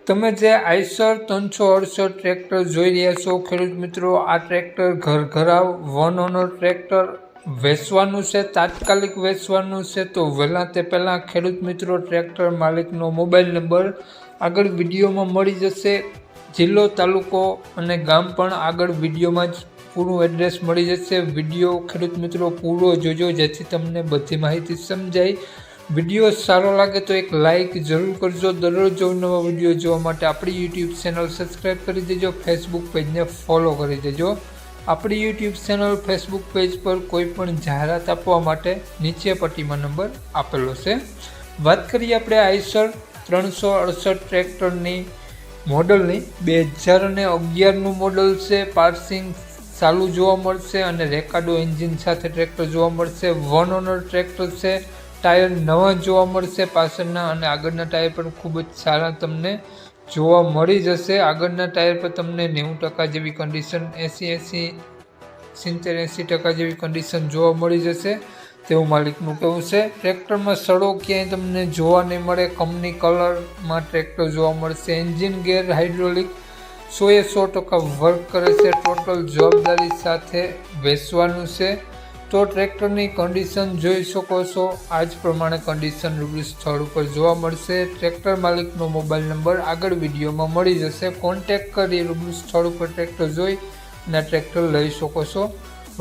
તમે જે Eicher 368 tractor જોઈ રહ્યા છો ખેડૂત મિત્રો, આ ટ્રેક્ટર ઘરઘરાવ વન ઓનર ટ્રેક્ટર વેચવાનું છે, તાત્કાલિક વેચવાનું છે। તો વહેલા તે પહેલાં ખેડૂત મિત્રો ટ્રેક્ટર માલિકનો મોબાઈલ નંબર આગળ વિડીયોમાં મળી જશે, જિલ્લો તાલુકો અને ગામ પણ આગળ વિડીયોમાં જ પૂરું એડ્રેસ મળી જશે। વિડીયો ખેડૂત મિત્રો પૂરો જોજો જેથી તમને બધી માહિતી સમજાય। વિડીયો સારો લાગે તો એક લાઇક જરૂર કરજો। દરરોજ નવા વિડીયો જોવા માટે આપણી યુટ્યુબ ચેનલ સબસ્ક્રાઈબ કરી દેજો, ફેસબુક પેજને ફોલો કરી દેજો। આપણી યુટ્યુબ ચેનલ ફેસબુક પેજ પર કોઈ પણ જાહેરાત આપવા માટે નીચે પટ્ટીમાં નંબર આપેલો છે। વાત કરીએ આપણે આઈસર 368 ટ્રેક્ટરની મોડલની, 2011નું મોડલ છે। પાર્સિંગ ચાલુ જોવા મળશે અને રેકાર્ડો એન્જિન સાથે ટ્રેક્ટર જોવા મળશે। વન ઓનર ટ્રેક્ટર છે, ટાયર નવા જોવા મળશે, પાછળના અને આગળના ટાયર પણ ખૂબ જ સારા તમને જોવા મળી જશે। આગળના ટાયર પર તમને 90% જેવી કન્ડિશન, 70-80% જેવી કન્ડિશન જોવા મળી જશે તેવું માલિકનું કહેવું છે। ટ્રેક્ટરમાં સડો ક્યાંય તમને જોવા નહીં મળે, કંપની કલરમાં ટ્રેક્ટર જોવા મળશે। એન્જિન ગેર હાઇડ્રોલિક 100% વર્ક કરે છે। ટોટલ જવાબદારી સાથે વેચવાનું છે। તો ટ્રેક્ટરની કન્ડિશન જોઈ શકો છો, આ જ પ્રમાણે કન્ડિશન રૂબરૂ સ્થળ ઉપર જોવા મળશે। ટ્રેક્ટર માલિકનો મોબાઈલ નંબર આગળ વિડીયોમાં મળી જશે, કોન્ટેક્ટ કરી રૂબરૂ સ્થળ ઉપર ટ્રેક્ટર જોઈ અને ટ્રેક્ટર લઈ શકો છો।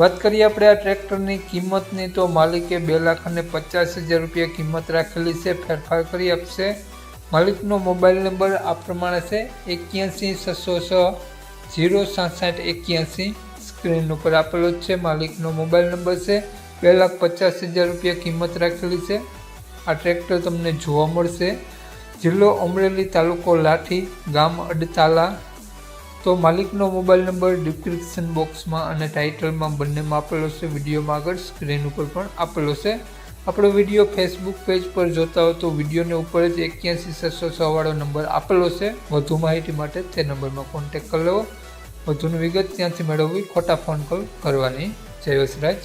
વાત કરીએ આપણે આ ટ્રેક્ટરની કિંમતની, તો માલિકે 2,50,000 રૂપિયા કિંમત રાખેલી છે, ફેરફાર કરી આપશે। માલિકનો મોબાઈલ નંબર આ પ્રમાણે છે 81 606 06781, સ્ક્રીન ઉપર આપેલો જ છે। માલિકનો મોબાઈલ નંબર છે, 2,50,000 રૂપિયા કિંમત રાખેલી છે। આ ટ્રેક્ટર તમને જોવા મળશે, જિલ્લો અમરેલી, તાલુકો લાઠી, ગામ અડતાલા। તો માલિકનો મોબાઈલ નંબર ડિસ્ક્રિપ્શન બોક્સમાં અને ટાઇટલમાં બંનેમાં આપેલો છે, વિડીયોમાં આગળ સ્ક્રીન ઉપર પણ આપેલો છે। આપણો વિડીયો ફેસબુક પેજ પર જોતા હો તો વિડીયોને ઉપર જ 81 606 વાળો નંબર આપેલો છે। વધુ માહિતી માટે તે નંબરમાં કોન્ટેક્ટ કરી લેવો, વધુની વિગત ત્યાંથી મેળવવી, ખોટા ફોન કોલ કરવાની। જય વસરાજ।